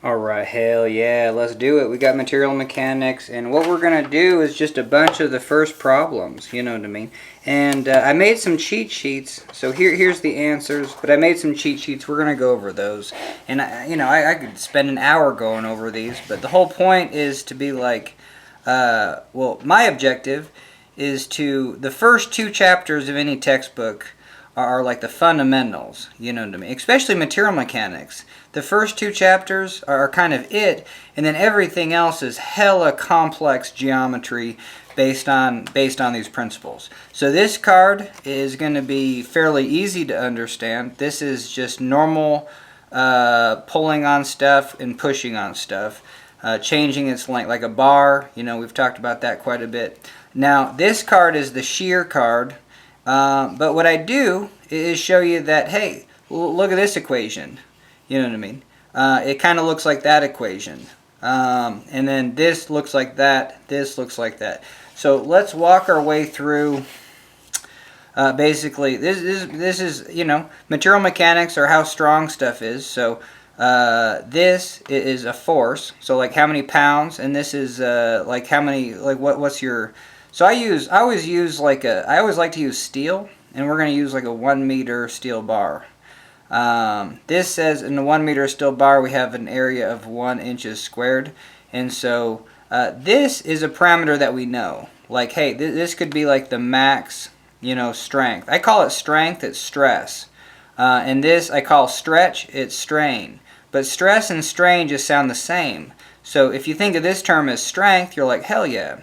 Alright, hell yeah, let's do it. We got material mechanics, and what we're going to do is just a bunch of the first problems, you know what I mean? And I made some cheat sheets, so here's the answers, but I made some cheat sheets. We're going to go over those. And, I could spend an hour going over these, but the whole point is to be like, well, my objective is the first 2 chapters of any textbook are like the fundamentals, you know what I mean? Especially material mechanics. The first 2 chapters are kind of it, and then everything else is hella complex geometry based on these principles. So this card is going to be fairly easy to understand. This is just normal pulling on stuff and pushing on stuff, changing its length like a bar. You know, we've talked about that quite a bit. Now this card is the shear card. But what I do is show you that, hey, look at this equation. You know what I mean? It kind of looks like that equation. And then this looks like that. This looks like that. So let's walk our way through. Basically, this is, you know, material mechanics or how strong stuff is. So this is a force. So like how many pounds, and this is like how many, like what's your... So I always like to use steel, and we're going to use like a 1 meter steel bar. This says in the 1 meter steel bar we have an area of 1 inches squared, and so this is a parameter that we know. Like, hey, this could be like the max, you know, strength. I call it strength, it's stress. And this I call stretch, it's strain. But stress and strain just sound the same. So if you think of this term as strength, you're like, hell yeah.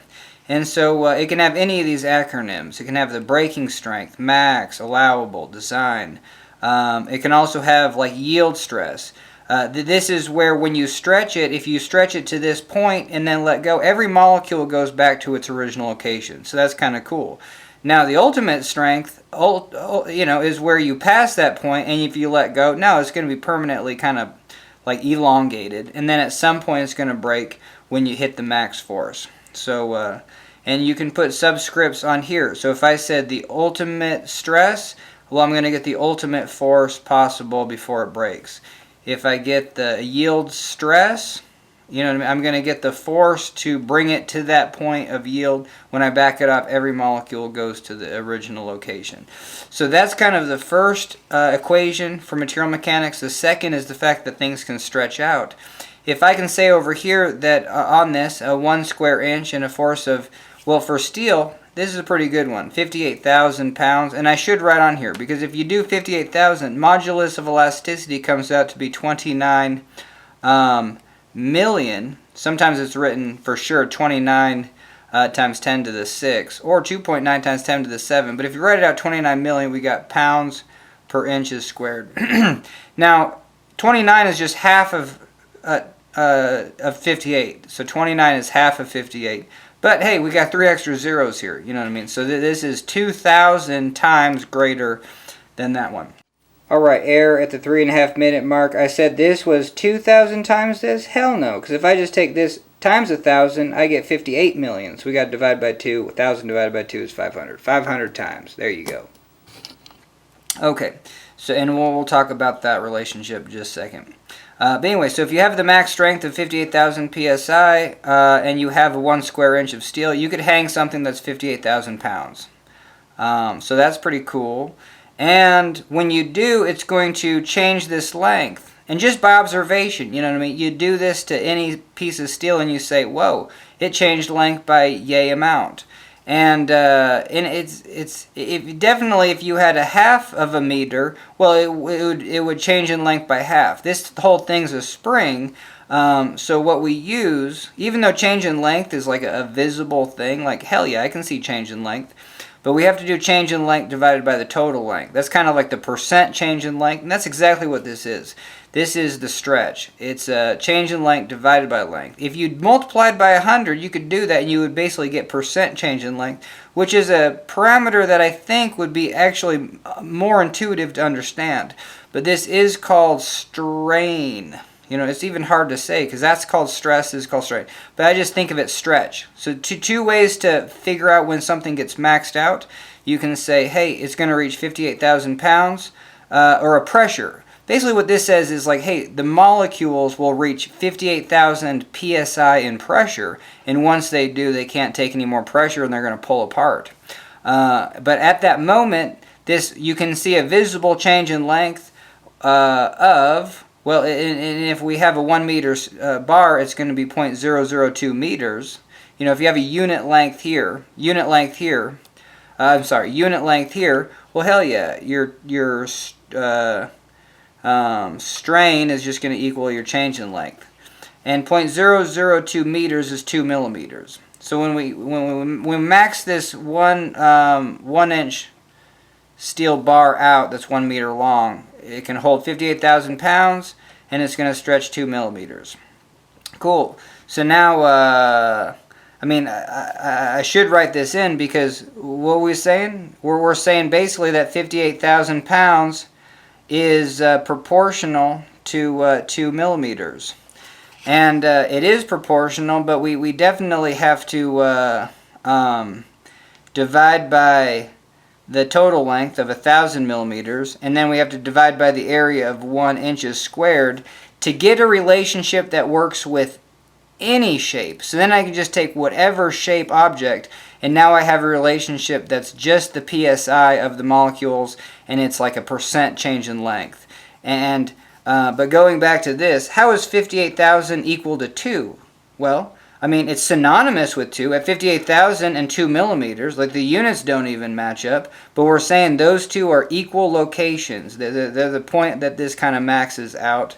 And so it can have any of these acronyms. It can have the breaking strength, max, allowable, design. It can also have like yield stress. This is where when you stretch it, if you stretch it to this point and then let go, every molecule goes back to its original location. So that's kind of cool. Now the ultimate strength, you know, is where you pass that point, and if you let go, no, it's going to be permanently kind of like elongated. And then at some point it's going to break when you hit the max force. So, and you can put subscripts on here. So if I said the ultimate stress, well, I'm going to get the ultimate force possible before it breaks. If I get the yield stress, you know what I mean, I'm going to get the force to bring it to that point of yield. When I back it up, every molecule goes to the original location. So that's kind of the first equation for material mechanics. The second is the fact that things can stretch out. If I can say over here that on this, 1 square inch and a force of, well, for steel, this is a pretty good one, 58,000 pounds. And I should write on here, because if you do 58,000, modulus of elasticity comes out to be 29 million. Sometimes it's written for sure 29 times 10 to the 6, or 2.9 times 10 to the 7. But if you write it out 29 million, we got pounds per inches squared. Now, 29 is just half of 58. So 29 is half of 58. But hey, we got 3 extra zeros here. You know what I mean? So this is 2,000 times greater than that one. Alright, error at the 3.5 minute mark. I said this was 2,000 times this? Hell no. Because if I just take this times 1,000, I get 58 million. So we got to divide by 2. 1,000 divided by 2 is 500. 500 times. There you go. Okay. So, and we'll talk about that relationship in just a second. But anyway, so if you have the max strength of 58,000 psi and you have 1 square inch of steel, you could hang something that's 58,000 pounds. So that's pretty cool. And when you do, it's going to change this length. And just by observation, you know what I mean? You do this to any piece of steel and you say, whoa, it changed length by yay amount. And it's definitely, if you had a half of a meter, well, it would change in length by half. This whole thing's a spring. So what we use, even though change in length is like a visible thing, like hell yeah, I can see change in length. But we have to do change in length divided by the total length. That's kind of like the percent change in length, and that's exactly what this is. This is the stretch. It's a change in length divided by length. If you multiplied by 100, you could do that, and you would basically get percent change in length, which is a parameter that I think would be actually more intuitive to understand. But this is called strain. You know, it's even hard to say because that's called stress, this is called strain. But I just think of it stretch. So two ways to figure out when something gets maxed out. You can say, hey, it's going to reach 58,000 pounds, or a pressure. basically what this says is like, hey, the molecules will reach 58,000 psi in pressure, and once they do, they can't take any more pressure and they're going to pull apart. But at that moment, you can see a visible change in length of, well, and if we have a 1 meter bar, it's going to be 0.002 meters. You know, if you have a unit length here, unit length here, well, hell yeah, your strain is just going to equal your change in length. And 0.002 meters is 2 millimeters. So when we max this 1 inch steel bar out that's 1 meter long, it can hold 58,000 pounds and it's going to stretch 2 millimeters. Cool. So now, I should write this in because what we're saying? We're saying basically that 58,000 pounds is proportional to 2 millimeters. And it is proportional, but we definitely have to divide by the total length of 1,000 millimeters, and then we have to divide by the area of 1 inches squared to get a relationship that works with any shape. So then I can just take whatever shape object, and now I have a relationship that's just the psi of the molecules, and it's like a percent change in length. And but going back to this, how is 58,000 equal to 2? Well, I mean, it's synonymous with 2. At 58,000 and 2 millimeters, like the units don't even match up, but we're saying those two are equal locations. They're the point that this kind of maxes out.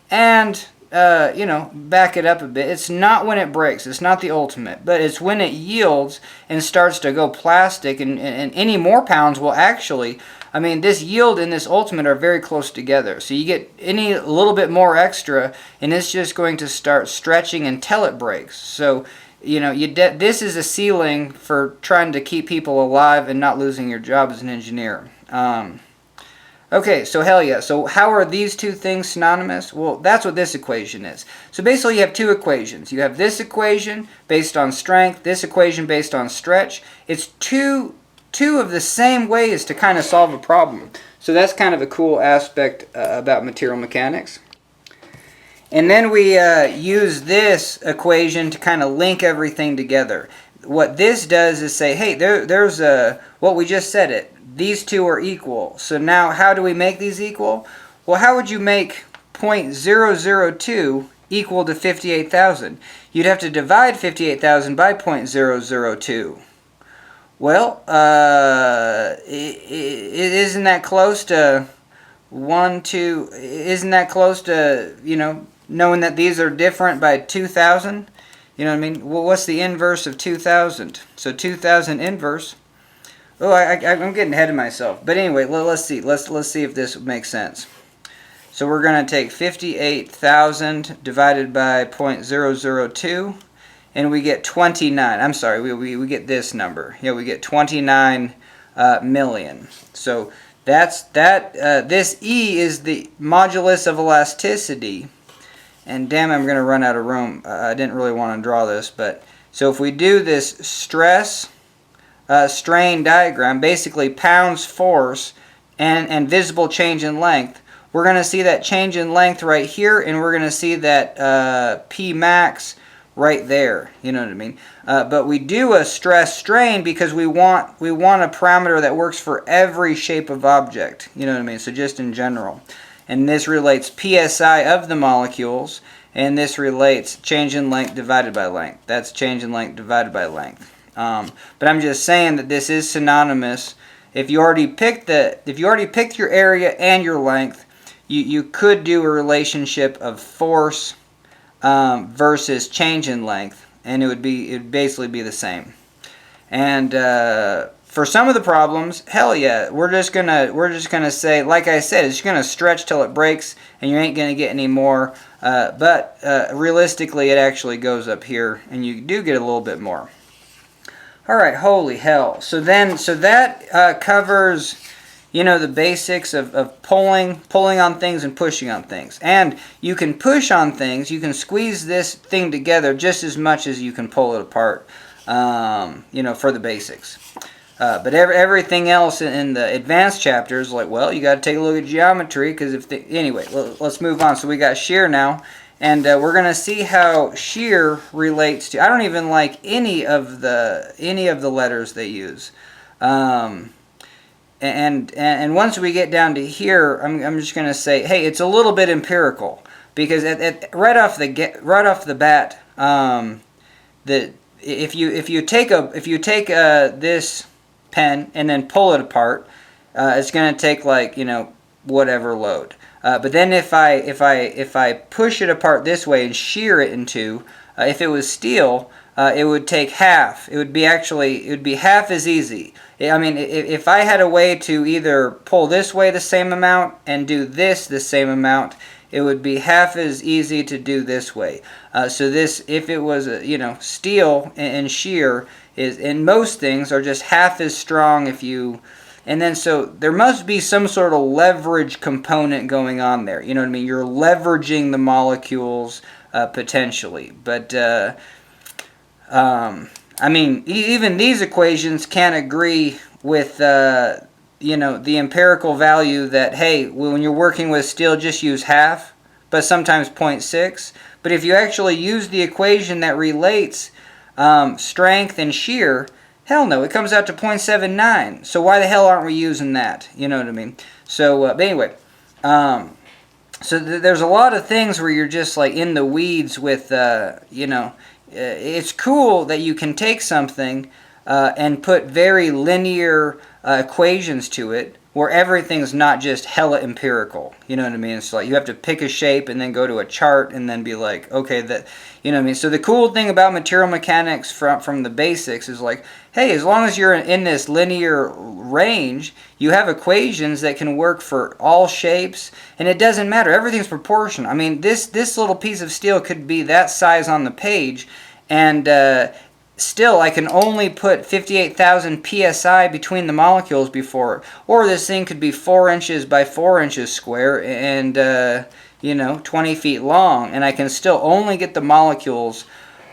And, back it up a bit. It's not when it breaks. It's not the ultimate. But it's when it yields and starts to go plastic, and any more pounds will actually... this yield and this ultimate are very close together. So you get any little bit more extra, and it's just going to start stretching until it breaks. So, this is a ceiling for trying to keep people alive and not losing your job as an engineer. Okay, so hell yeah. So how are these two things synonymous? Well, that's what this equation is. So basically you have two equations. You have this equation based on strength, this equation based on stretch. It's two of the same ways to kind of solve a problem. So that's kind of a cool aspect about material mechanics. And then we use this equation to kind of link everything together. What this does is say, hey, there's what we just said it. These two are equal. So now how do we make these equal? Well, how would you make 0.002 equal to 58,000? You'd have to divide 58,000 by 0.002. Well, isn't that close to isn't that close to, knowing that these are different by 2,000? You know what I mean? Well, what's the inverse of 2,000? So 2,000 inverse. Oh, I'm getting ahead of myself. But anyway, let's see. Let's see if this makes sense. So we're going to take 58,000 divided by 0.002. And we get 29. I'm sorry, we get this number. Yeah, we get 29 million. So this E is the modulus of elasticity. And damn, I'm going to run out of room. I didn't really want to draw this, but so if we do this stress strain diagram, basically pounds force and visible change in length, we're going to see that change in length right here, and we're going to see that P max right there. You know what I mean? But we do a stress strain because we want a parameter that works for every shape of object. You know what I mean? So just in general. And this relates psi of the molecules, and this relates change in length divided by length. That's change in length divided by length. But I'm just saying that this is synonymous. If you already picked your area and your length, you could do a relationship of force versus change in length, and it would basically be the same. And for some of the problems, hell yeah, we're just gonna say, like I said, it's gonna stretch till it breaks, and you ain't gonna get any more. But realistically, it actually goes up here, and you do get a little bit more. All right, holy hell! So that covers, the basics of pulling on things and pushing on things. And you can push on things, you can squeeze this thing together just as much as you can pull it apart, for the basics. But everything else in the advanced chapters, like, well, you got to take a look at geometry, because anyway, let's move on. So we got shear now, and we're gonna see how shear relates to. I don't even like any of the letters they use, and once we get down to here, I'm just gonna say, hey, it's a little bit empirical, because right off the bat, if you take this pen and then pull it apart, it's going to take, like, whatever load. But then if I push it apart this way and shear it in two, if it was steel, it would take half. It would be half as easy. I mean, if I had a way to either pull this way the same amount and do this the same amount, it would be half as easy to do this way. So this, if it was steel and shear, in most things are just half as strong and then so there must be some sort of leverage component going on there. You know what I mean? You're leveraging the molecules potentially. But I mean, even these equations can't agree with the empirical value that, hey, when you're working with steel, just use half, but sometimes 0.6. But if you actually use the equation that relates strength and shear, hell no, it comes out to 0.79. So why the hell aren't we using that? You know what I mean? So, but anyway, there's a lot of things where you're just like in the weeds with, it's cool that you can take something and put very linear equations to it, where everything's not just hella empirical. You know what I mean? It's like you have to pick a shape and then go to a chart and then be like, okay, that, you know what I mean? So the cool thing about material mechanics from the basics is like, hey, as long as you're in this linear range, you have equations that can work for all shapes, and it doesn't matter. Everything's proportional. I mean, this little piece of steel could be that size on the page, and still, I can only put 58,000 psi between the molecules before, or this thing could be 4 inches by 4 inches square and 20 feet long, and I can still only get the molecules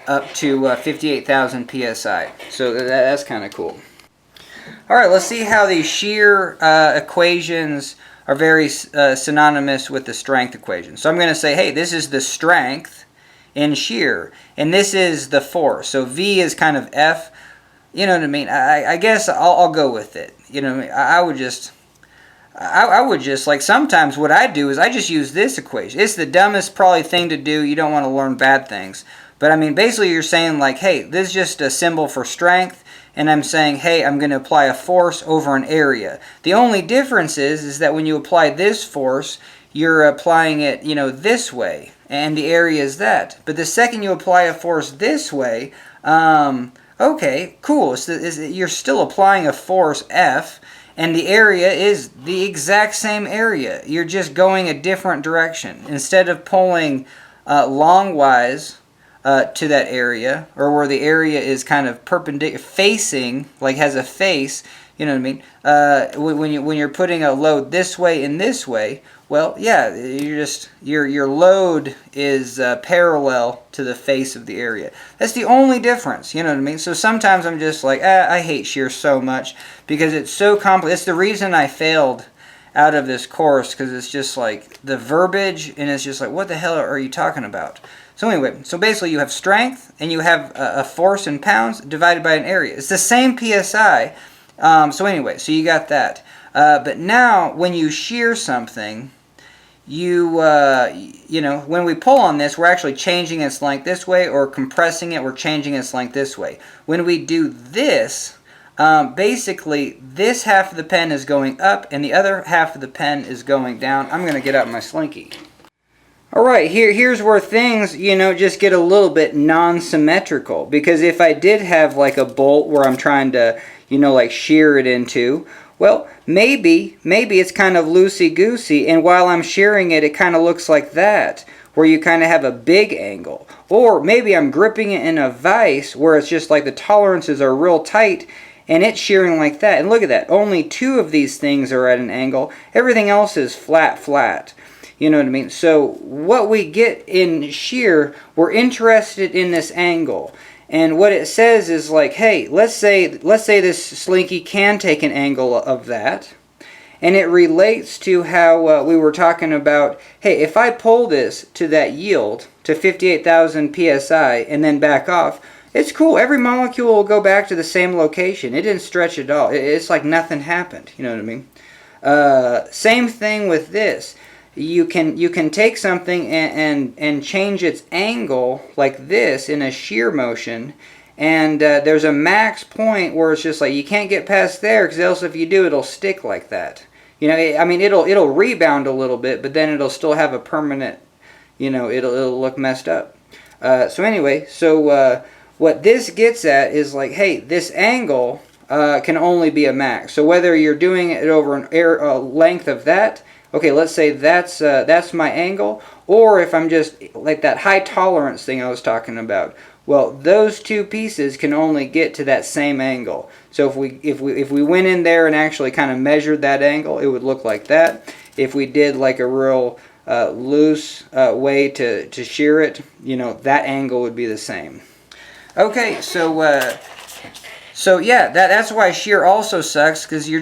up to 58,000 psi. So that's kind of cool. All right, let's see how these shear equations are very synonymous with the strength equation. So I'm going to say, hey, this is the strength in shear, and this is the force. So V is kind of F. You know what I mean? I guess I'll go with it. You know what I mean? I would just like, sometimes what I do is I just use this equation. It's the dumbest probably thing to do. You don't want to learn bad things. But I mean, basically you're saying like, hey, this is just a symbol for strength, and I'm saying, hey, I'm going to apply a force over an area. The only difference is that when you apply this force, you're applying it, this way, and the area is that. But the second you apply a force this way, okay, cool. You're still applying a force F, and the area is the exact same area. You're just going a different direction. Instead of pulling longwise to that area, or where the area is kind of perpendicular, facing, like has a face, you know what I mean? When you're putting a load this way and this way, well, yeah, your load is parallel to the face of the area. That's the only difference, you know what I mean? So sometimes I'm just like, I hate shear so much because it's so complex. It's the reason I failed out of this course, because it's just like the verbiage, and it's just like, what the hell are you talking about? So anyway, so basically you have strength, and you have a force in pounds divided by an area. It's the same PSI. So anyway, so you got that. But now, when you shear something, when we pull on this, we're actually changing its length this way, or compressing it, we're changing its length this way. When we do this, basically, this half of the pen is going up, and the other half of the pen is going down. I'm going to get out my Slinky. Alright, here's where things, just get a little bit non-symmetrical. Because if I did have like a bolt where I'm trying to, like shear it into, well, maybe it's kind of loosey-goosey, and while I'm shearing it, it kind of looks like that, where you kind of have a big angle. Or maybe I'm gripping it in a vise where it's just like the tolerances are real tight, and it's shearing like that. And look at that, only 2 of these things are at an angle. Everything else is flat. You know what I mean? So what we get in shear, we're interested in this angle. And what it says is like, hey, let's say this slinky can take an angle of that, and it relates to how we were talking about, hey, if I pull this to that yield, to 58,000 psi, and then back off, it's cool. Every molecule will go back to the same location. It didn't stretch at all. It's like nothing happened. You know what I mean? Same thing with this. You can take something and change its angle like this in a shear motion, and there's a max point where it's just like you can't get past there, because else if you do, it'll stick like that. You know, I mean, it'll rebound a little bit, but then it'll still have a permanent, you know, it'll look messed up. So anyway, what this gets at is like, hey, this angle can only be a max. So whether you're doing it over a length of that, okay, let's say that's my angle, or if I'm just like that high tolerance thing I was talking about. Well, those two pieces can only get to that same angle. So if we went in there and actually kind of measured that angle, it would look like that. If we did like a real loose way to shear it, you know, that angle would be the same. Okay, so yeah, that's why shear also sucks, because you're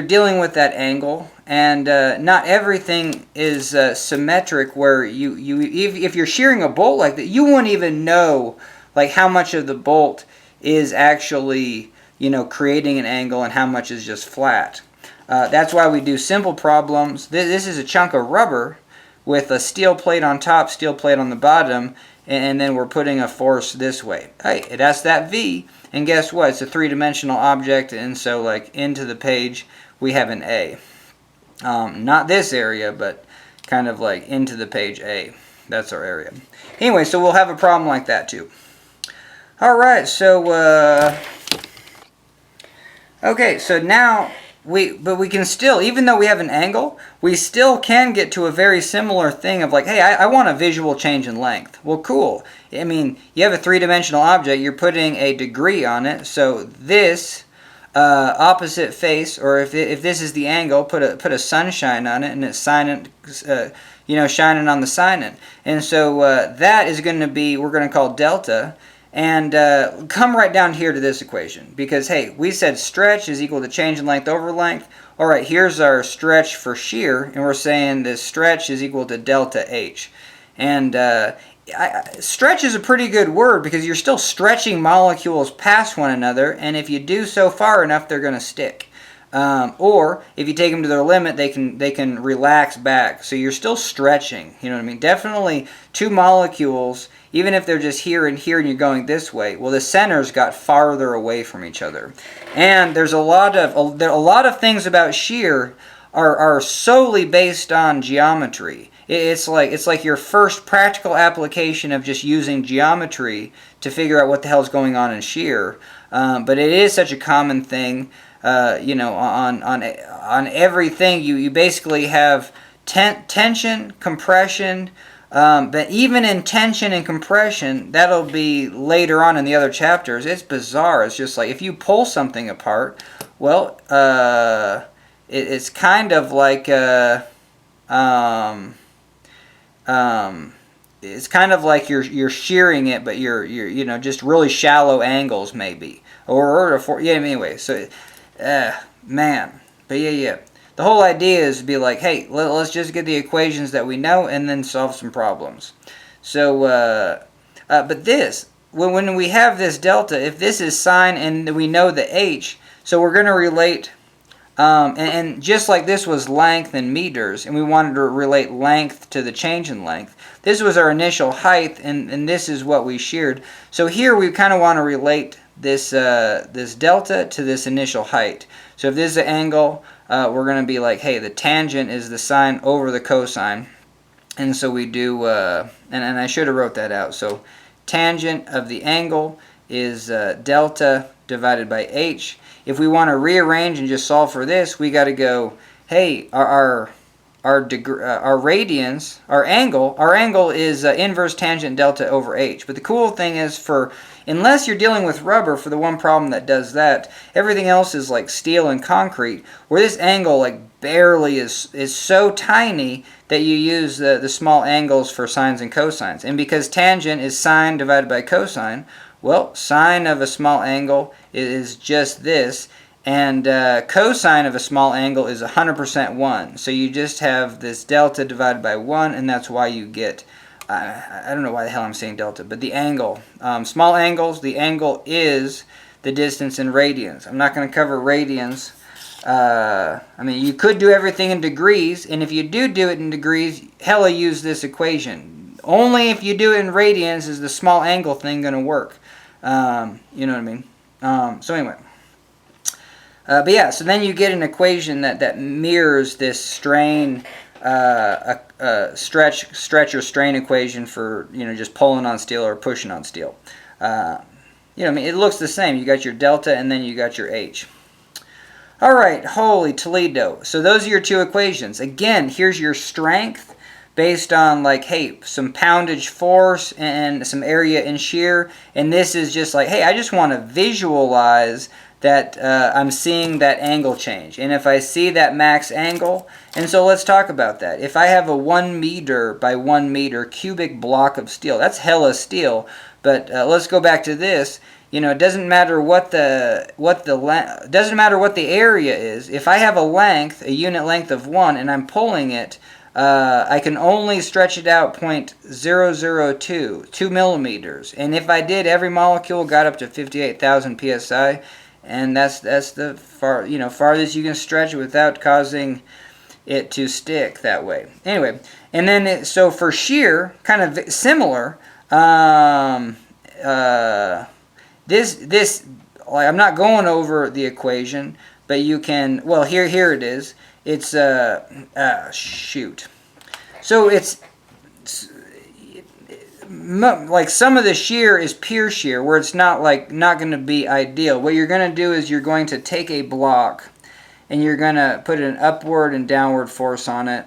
dealing with that angle, and not everything is symmetric. Where if you're shearing a bolt like that, you won't even know like how much of the bolt is actually, you know, creating an angle and how much is just flat. That's why we do simple problems. This is a chunk of rubber with a steel plate on top, steel plate on the bottom, and then we're putting a force this way. Hey, it has that V, and guess what? It's a three-dimensional object, and so like into the page we have an A. Not this area, but kind of like into the page A. That's our area. Anyway, so we'll have a problem like that too. All right, so okay, so now we can still, even though we have an angle, we still can get to a very similar thing of like, hey, I want a visual change in length. Well, cool. I mean, you have a three-dimensional object, you're putting a degree on it, so this opposite face, or if this is the angle, put a sunshine on it, and it's shining on the sinus. And so that is going to be, we're going to call delta. And come right down here to this equation, because hey, we said stretch is equal to change in length over length. All right, here's our stretch for shear, and we're saying this stretch is equal to delta H. And stretch is a pretty good word, because you're still stretching molecules past one another, and if you do so far enough, they're going to stick. Or if you take them to their limit, they can relax back. So you're still stretching. You know what I mean? Definitely two molecules, even if they're just here and you're going this way, well, the centers got farther away from each other. And there's a lot of things about shear are solely based on geometry. It's like your first practical application of just using geometry to figure out what the hell is going on in shear. But it is such a common thing. You know, on everything, you basically have tension, compression. But even in tension and compression, that'll be later on in the other chapters. It's bizarre. It's just like if you pull something apart, well, it's kind of like it's kind of like you're shearing it, but you're you know, just really shallow angles maybe, yeah, anyway. So man, but yeah. The whole idea is to be like, hey, let's just get the equations that we know and then solve some problems. So, but this, when we have this delta, if this is sine and we know the h, so we're going to relate, and just like this was length in meters, and we wanted to relate length to the change in length, this was our initial height, and this is what we sheared. So here we kind of want to relate this delta to this initial height. So if this is an angle, we're going to be like, hey, the tangent is the sine over the cosine. And so we do, and I should have wrote that out. So tangent of the angle is delta divided by h. If we want to rearrange and just solve for this, we got to go, hey, our radians, our angle is inverse tangent delta over h. But the cool thing is, unless you're dealing with rubber, for the one problem that does that, everything else is like steel and concrete, where this angle like barely is so tiny that you use the small angles for sines and cosines. And because tangent is sine divided by cosine, Well, sine of a small angle is just this, and cosine of a small angle is 100% 1. So you just have this delta divided by 1, and that's why you get, I don't know why the hell I'm saying delta, but the angle. Small angles, the angle is the distance in radians. I'm not going to cover radians. I mean, you could do everything in degrees, and if you do it in degrees, hella use this equation. Only if you do it in radians is the small angle thing going to work. You know what I mean? So anyway. But yeah, so then you get an equation that mirrors this strain, stretch or strain equation for, just pulling on steel or pushing on steel. I mean, it looks the same. You got your delta and then you got your H. All right, holy Toledo. So those are your two equations. Again, here's your strength based on like, hey, some poundage force and some area in shear. And this is just like, hey, I just want to visualize that I'm seeing that angle change. And if I see that max angle, and so let's talk about that. If I have a 1 meter by 1 meter cubic block of steel, that's hella steel. But let's go back to this. It doesn't matter what doesn't matter what the area is. If I have a unit length of 1, and I'm pulling it, I can only stretch it out 0.002, 2 millimeters. And if I did, every molecule got up to 58,000 psi, and that's the farthest you can stretch it without causing it to stick that way. Anyway, and then so for shear, kind of similar. This I'm not going over the equation, but you can, well, here it is. It's shoot. So it's like some of the shear is pure shear, where it's not going to be ideal. What you're going to do is you're going to take a block and you're going to put an upward and downward force on it.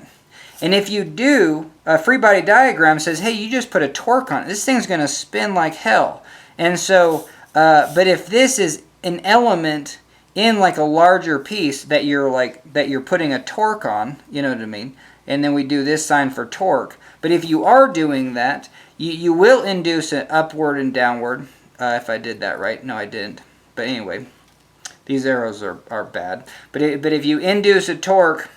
And if you do, a free body diagram says, hey, you just put a torque on it. This thing's going to spin like hell. And so but if this is an element in like a larger piece that you're putting a torque on, you know what I mean? And then we do this sign for torque. But if you are doing that, you will induce an upward and downward. If I did that right. No, I didn't. But anyway, these arrows are bad. But if you induce a torque,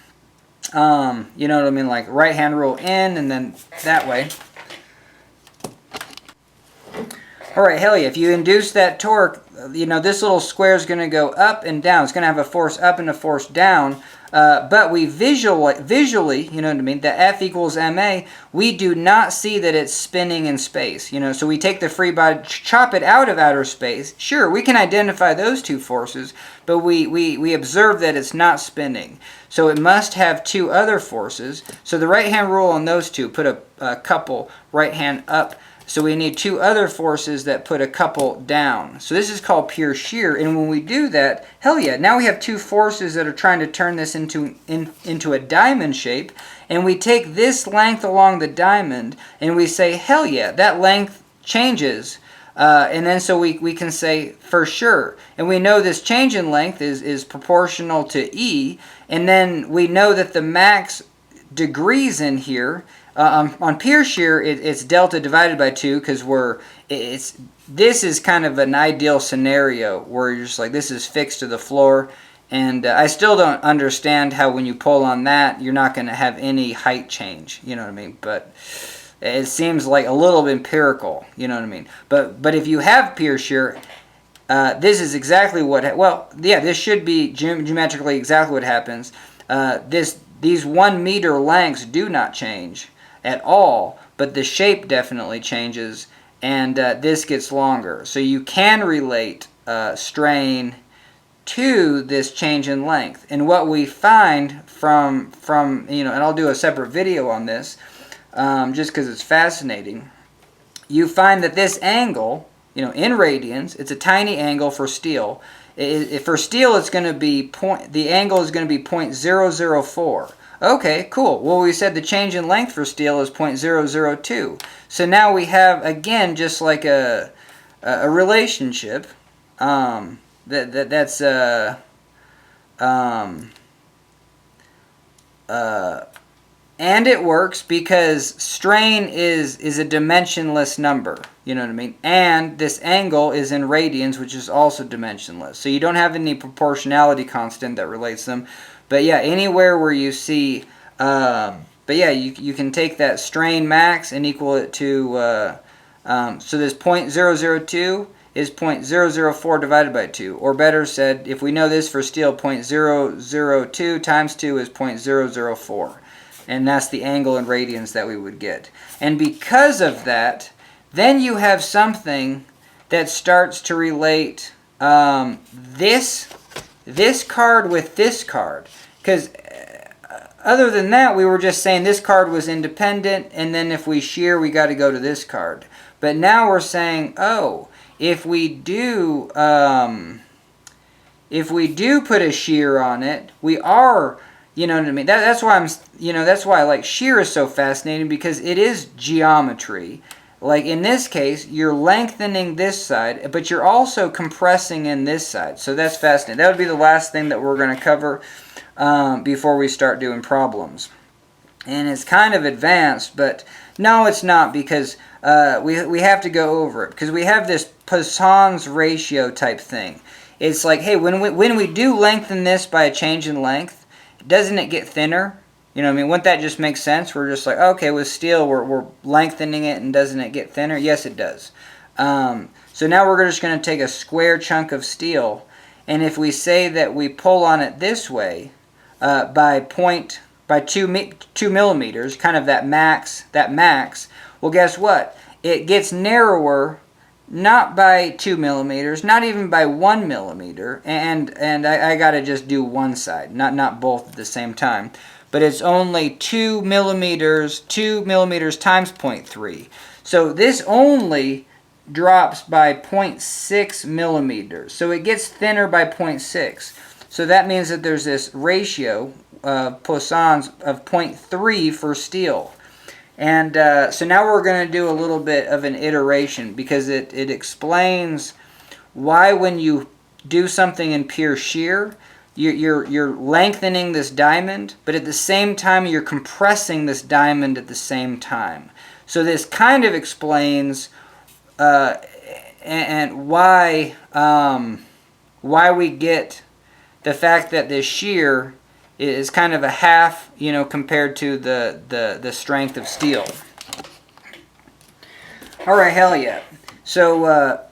you know what I mean? Like right hand rule in and then that way. Alright, hell yeah, if you induce that torque, this little square is going to go up and down. It's going to have a force up and a force down. But we visually, you know what I mean, the F equals ma, we do not see that it's spinning in space. So we take the free body, chop it out of outer space. Sure, we can identify those two forces, but we observe that it's not spinning. So it must have two other forces. So the right hand rule on those two, put a couple right hand up. So we need two other forces that put a couple down. So this is called pure shear. And when we do that, hell yeah, now we have two forces that are trying to turn this into a diamond shape. And we take this length along the diamond and we say, hell yeah, that length changes. And then so we can say for sure. And we know this change in length is proportional to E. And then we know that the max degrees in here, on pure shear, it's delta divided by 2 because this is kind of an ideal scenario where you're just like, this is fixed to the floor. And I still don't understand how when you pull on that, you're not going to have any height change. You know what I mean? But it seems like a little empirical. You know what I mean? But if you have pure shear, this is exactly this should be geometrically exactly what happens. These 1 meter lengths do not change at all, but the shape definitely changes, and this gets longer. So you can relate strain to this change in length. And what we find from and I'll do a separate video on this, just because it's fascinating. You find that this angle, in radians, it's a tiny angle for steel. For steel, it's going to be the angle is going to be 0.004. Okay, cool. Well, we said the change in length for steel is 0.002. So now we have, again, just like a relationship that's And it works because strain is a dimensionless number. You know what I mean? And this angle is in radians, which is also dimensionless. So you don't have any proportionality constant that relates them. But yeah, anywhere where you see, but yeah, you can take that strain max and equal it to, so this 0.002 is 0.004 divided by 2. Or better said, if we know this for steel, 0.002 times 2 is 0.004. And that's the angle in radians that we would get. And because of that, then you have something that starts to relate this card with this card. Because other than that, we were just saying this card was independent, and then if we shear, we got to go to this card. But now we're saying, oh, if we do put a shear on it, we are... You know what I mean? That's why that's why like shear is so fascinating, because it is geometry. Like in this case, you're lengthening this side, but you're also compressing in this side. So that's fascinating. That would be the last thing that we're going to cover before we start doing problems. And it's kind of advanced, but no, it's not, because we have to go over it, because we have this Poisson's ratio type thing. It's like, hey, when we do lengthen this by a change in length, doesn't it get thinner? You know what I mean? Wouldn't that just make sense? We're just like, okay, with steel, we're lengthening it, and doesn't it get thinner? Yes, it does. So now we're just going to take a square chunk of steel, and if we say that we pull on it this way by 2 millimeters, kind of that max, well, guess what? It gets narrower, not by 2 millimeters, not even by 1 millimeter, and I got to just do one side, not both at the same time. But it's only 2 millimeters times 0.3. So this only drops by 0.6 millimeters. So it gets thinner by 0.6. So that means that there's this ratio of Poisson's of 0.3 for steel. And so now we're going to do a little bit of an iteration, because it explains why when you do something in pure shear, you're lengthening this diamond, but at the same time you're compressing this diamond at the same time. So this kind of explains and why we get the fact that this shear is kind of a half, compared to the strength of steel. All right, hell yeah. So,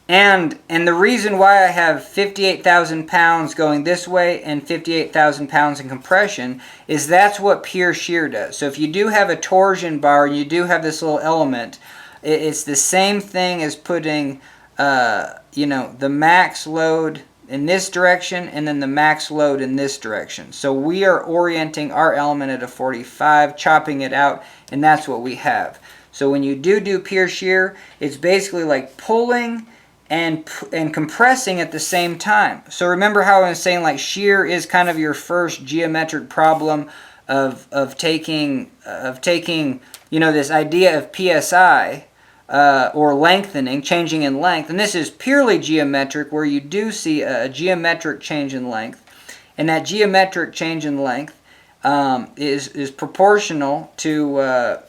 and the reason why I have 58,000 pounds going this way and 58,000 pounds in compression is that's what pure shear does. So if you do have a torsion bar and you do have this little element, it's the same thing as putting, the max load in this direction and then the max load in this direction. So we are orienting our element at a 45, chopping it out, and that's what we have. So when you do pure shear, it's basically like pulling and compressing at the same time. So remember how I was saying like shear is kind of your first geometric problem of taking this idea of PSI, or lengthening, changing in length. And this is purely geometric, where you do see a geometric change in length. And that geometric change in length is proportional to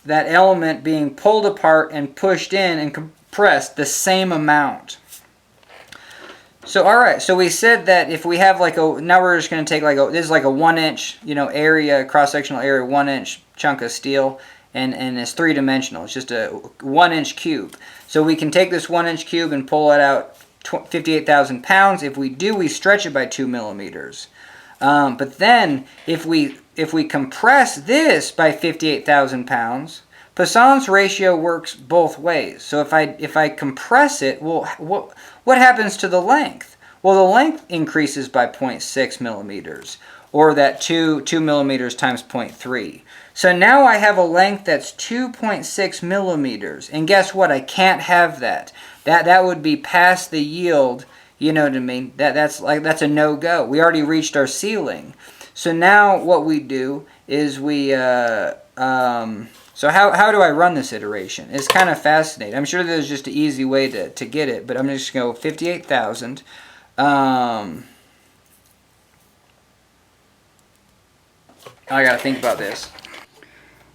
that element being pulled apart and pushed in and compressed the same amount. So, all right, so we said that if we have now we're just going to take this is like a 1 inch, area, cross-sectional area, 1 inch chunk of steel, and it's three-dimensional. It's just a 1 inch cube. So we can take this 1 inch cube and pull it out 58,000 pounds. If we do, we stretch it by 2 millimeters. But then if we compress this by 58,000 pounds, Poisson's ratio works both ways. So if I compress it, well, what happens to the length? Well, the length increases by 0.6 millimeters, or that 2 millimeters times 0.3. So now I have a length that's 2.6 millimeters. And guess what? I can't have that. That would be past the yield. You know what I mean? That's a no-go. We already reached our ceiling. So now what we do is so how do I run this iteration? It's kind of fascinating. I'm sure there's just an easy way to get it, but I'm just going to go 58,000. I gotta think about this.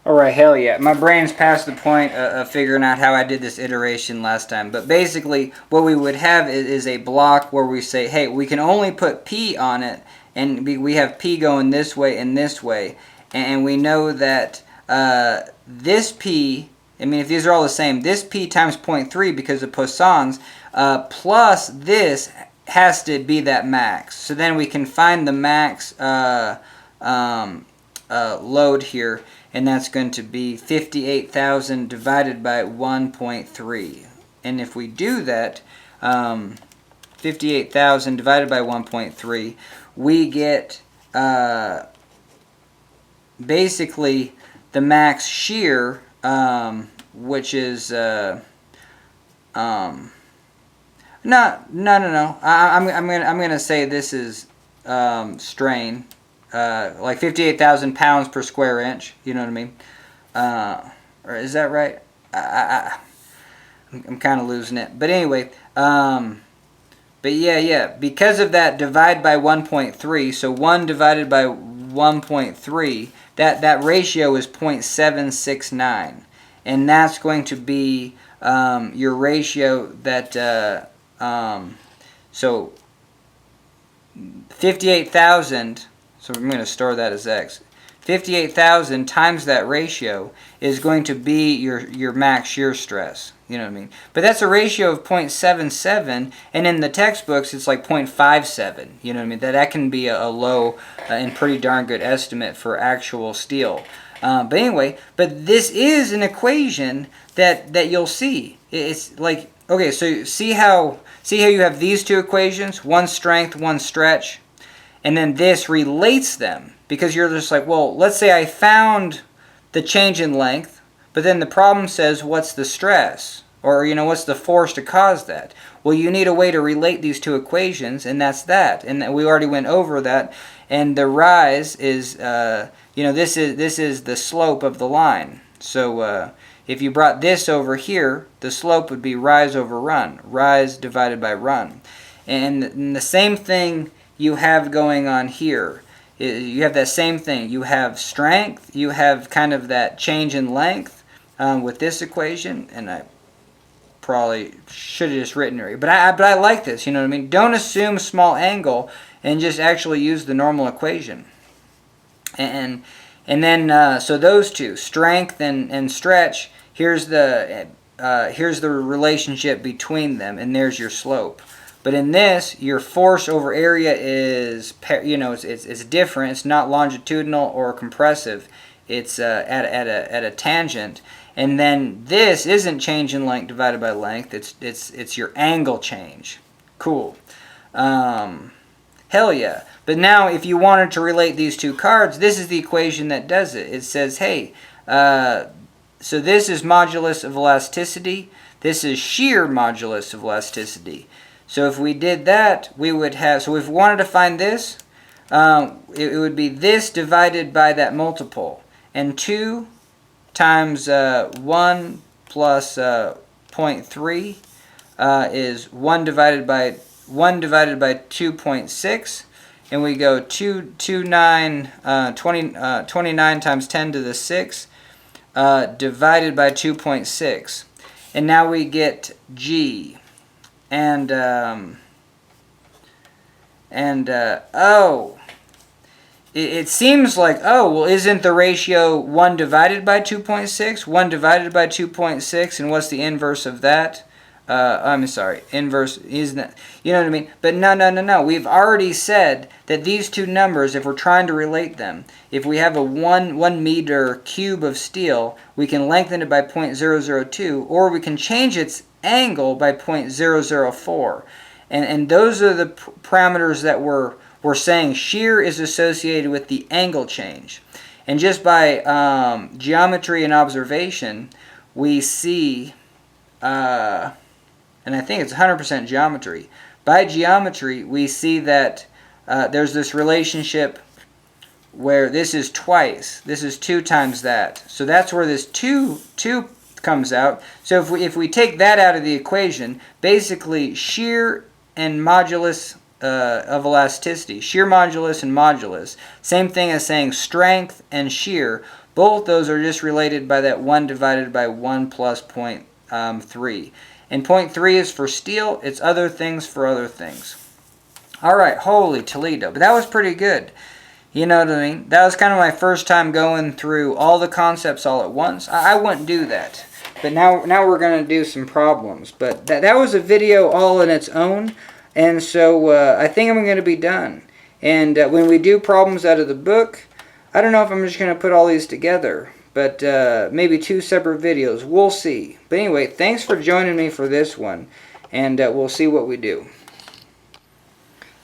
Alright, hell yeah. My brain's past the point of figuring out how I did this iteration last time. But basically, what we would have is a block where we say, hey, we can only put P on it, and we have P going this way and this way. And we know that this P, I mean, if these are all the same, this P times 0.3 because of Poisson's, plus this has to be that max. So then we can find the max load here, and that's going to be 58,000 divided by 1.3. And if we do that, 58,000 divided by 1.3, we get basically the max shear, which is no. I'm gonna say this is strain. Like 58,000 pounds per square inch. You know what I mean? Or is that right? I'm kind of losing it. But anyway, but yeah. Because of that, divide by 1.3. So 1 divided by 1.3, that ratio is 0.769. And that's going to be your ratio that, so 58,000, so I'm going to store that as X. 58,000 times that ratio is going to be your max shear stress. You know what I mean? But that's a ratio of 0.77, and in the textbooks it's like 0.57. You know what I mean? That can be a low and pretty darn good estimate for actual steel. But anyway, but this is an equation that you'll see. It's like, okay, so see how you have these two equations, one strength, one stretch, and then this relates them, because you're just like, well, let's say I found the change in length, but then the problem says what's the stress, or what's the force to cause that. Well, you need a way to relate these two equations, and that's that. And we already went over that. And the rise is this is the slope of the line. So if you brought this over here, the slope would be rise over run, rise divided by run. And the same thing you have going on here. You have that same thing. You have strength. You have kind of that change in length with this equation. And I probably should have just written it. But I like this. You know what I mean? Don't assume small angle and just actually use the normal equation. And then so those two, strength and stretch. Here's the relationship between them, and there's your slope. But in this, your force over area is, it's different. It's not longitudinal or compressive. It's at a tangent. And then this isn't change in length divided by length. It's your angle change. Cool. Hell yeah. But now, if you wanted to relate these two cards, this is the equation that does it. It says, hey, so this is modulus of elasticity. This is shear modulus of elasticity. So if we did that, we would have, so if we wanted to find this, it would be this divided by that multiple. And 2 times 1 plus 0.3 is 1 divided by 2.6. And we go 29 times 10 to the 6 divided by 2.6. And now we get G. And it seems like, oh, well, isn't the ratio 1 divided by 2.6? 1 divided by 2.6, and what's the inverse of that? I'm sorry, inverse, isn't that, you know what I mean? But no. We've already said that these two numbers, if we're trying to relate them, if we have a 1 meter cube of steel, we can lengthen it by 0.002, or we can change its angle by 0.004. And those are the parameters that we're saying shear is associated with the angle change. And just by geometry and observation, we see, and I think it's 100% geometry. By geometry, we see that there's this relationship where this is twice. This is 2 times that. So that's where this 2 comes out. So if we take that out of the equation, basically shear and modulus of elasticity. Shear modulus and modulus. Same thing as saying strength and shear. Both those are just related by that 1 divided by 1 plus 0.3. And 0.3 is for steel. It's other things for other things. All right, holy Toledo. But that was pretty good. You know what I mean? That was kind of my first time going through all the concepts all at once. I wouldn't do that. But now we're going to do some problems. But that was a video all on its own. And so I think I'm going to be done. And when we do problems out of the book, I don't know if I'm just going to put all these together. But maybe 2 separate videos. We'll see. But anyway, thanks for joining me for this one. And we'll see what we do.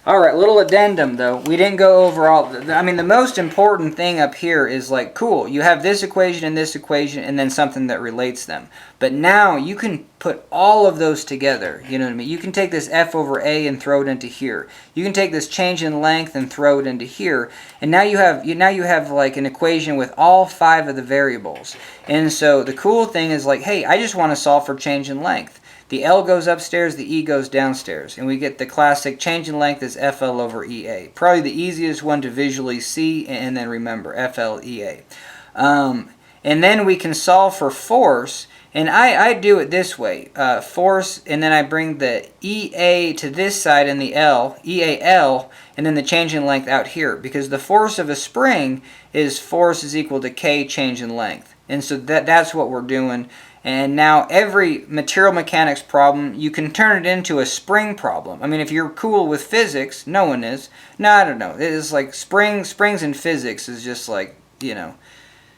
Alright, little addendum though. We didn't go over all. I mean, the most important thing up here is like, cool, you have this equation and this equation and then something that relates them. But now you can put all of those together. You know what I mean? You can take this f over a and throw it into here. You can take this change in length and throw it into here. And now you have like an equation with all 5 of the variables. And so the cool thing is like, hey, I just want to solve for change in length. The L goes upstairs, the E goes downstairs, and we get the classic change in length is FL over EA. Probably the easiest one to visually see and then remember, FLEA. And then we can solve for force, and I do it this way. Force, and then I bring the EA to this side and the L, EAL, and then the change in length out here. Because the force of a spring is force is equal to K change in length. And so that's what we're doing. And now every material mechanics problem, you can turn it into a spring problem. I mean, if you're cool with physics, no one is. No, I don't know. It's like springs in physics is just like, you know,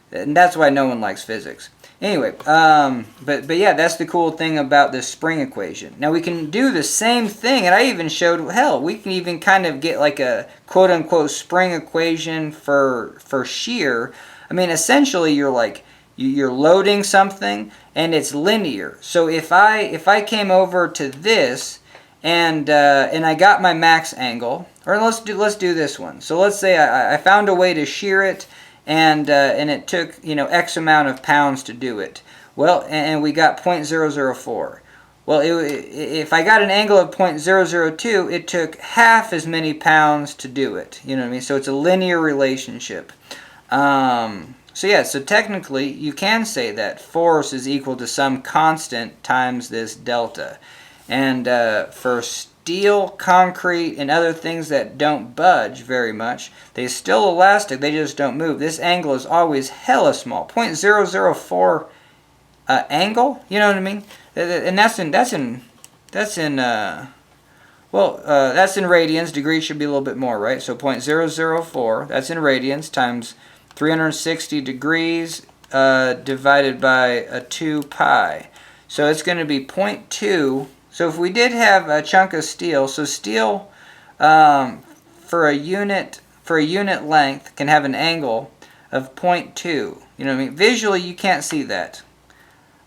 and that's why no one likes physics. Anyway, but yeah, that's the cool thing about this spring equation. Now we can do the same thing, and I even showed, hell, we can even kind of get like a quote-unquote spring equation for shear. I mean, essentially you're like, you're loading something and it's linear. So if I came over to this and I got my max angle, or let's do this one. So let's say I found a way to shear it and it took, you know, X amount of pounds to do it. Well, and we got 0.004. Well, if I got an angle of 0.002, it took half as many pounds to do it. You know what I mean? So it's a linear relationship. So yeah, so technically you can say that force is equal to some constant times this delta. And for steel, concrete, and other things that don't budge very much, they're still elastic, they just don't move. This angle is always hella small. 0.004 angle, you know what I mean? And that's in radians. Degrees should be a little bit more, right? So 0.004, that's in radians, times 360 degrees divided by a 2 pi. So it's going to be 0.2. So if we did have a chunk of steel, so steel for a unit length can have an angle of 0.2. You know what I mean? Visually you can't see that.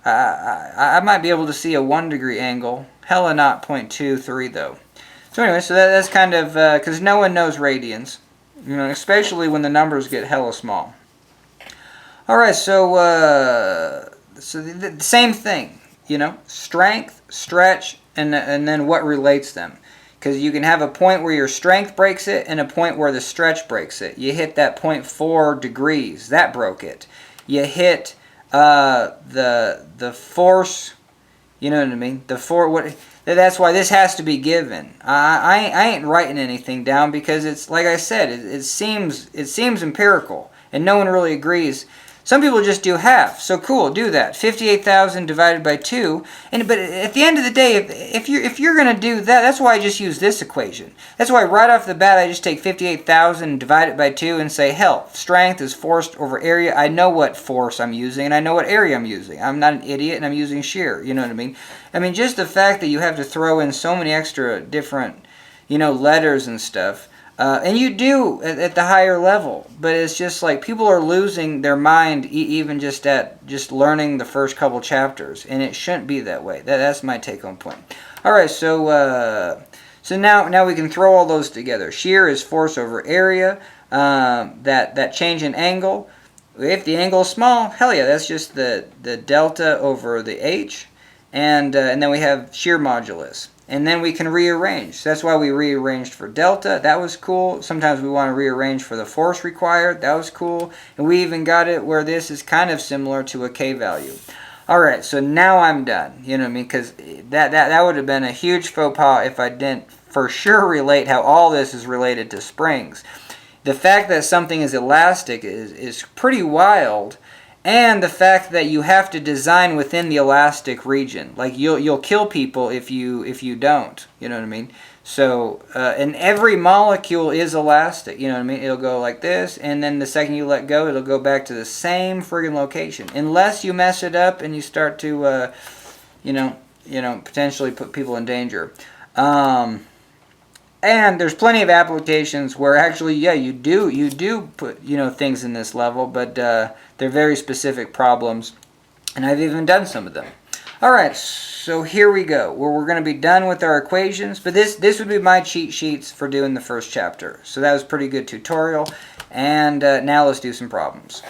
I might be able to see a 1 degree angle. Hella not 0.23 though. So anyway, so that's kind of, because no one knows radians. You know, especially when the numbers get hella small. Alright, so the same thing, you know, strength, stretch, and then what relates them. Because you can have a point where your strength breaks it and a point where the stretch breaks it. You hit that 0.4 degrees, that broke it. You hit the force, you know what I mean? That's why this has to be given. I ain't writing anything down because it's like I said, it seems empirical and no one really agrees. Some people just do half. So cool, do that. 58,000 divided by 2. But at the end of the day, if you're going to do that, that's why I just use this equation. That's why right off the bat I just take 58,000 divided by 2 and say, hell, strength is force over area. I know what force I'm using and I know what area I'm using. I'm not an idiot and I'm using shear. You know what I mean? I mean, just the fact that you have to throw in so many extra different, you know, letters and stuff. And you do at the higher level, but it's just like people are losing their mind even just at just learning the first couple chapters, and it shouldn't be that way. That's my take-home point. All right, so now we can throw all those together. Shear is force over area. That change in angle. If the angle is small, hell yeah, that's just the delta over the h, and then we have shear modulus. and then we can rearrange. So that's why we rearranged for delta. That was cool. Sometimes we want to rearrange for the force required. That was cool. And we even got it where this is kind of similar to a K value. All right, so now I'm done. You know what I mean? Because that would have been a huge faux pas if I didn't for sure relate how all this is related to springs. The fact that something is elastic is pretty wild. And the fact that you have to design within the elastic region, like you'll kill people if you don't, you know what I mean? So and every molecule is elastic, you know what I mean? It'll go like this, and then the second you let go, it'll go back to the same friggin' location, unless you mess it up and you start to, potentially put people in danger. And there's plenty of applications where actually, yeah, you do put things in this level, but they're very specific problems, and I've even done some of them. All right, so here we go. We're going to be done with our equations, but this would be my cheat sheets for doing the first chapter. So that was a pretty good tutorial, and now let's do some problems.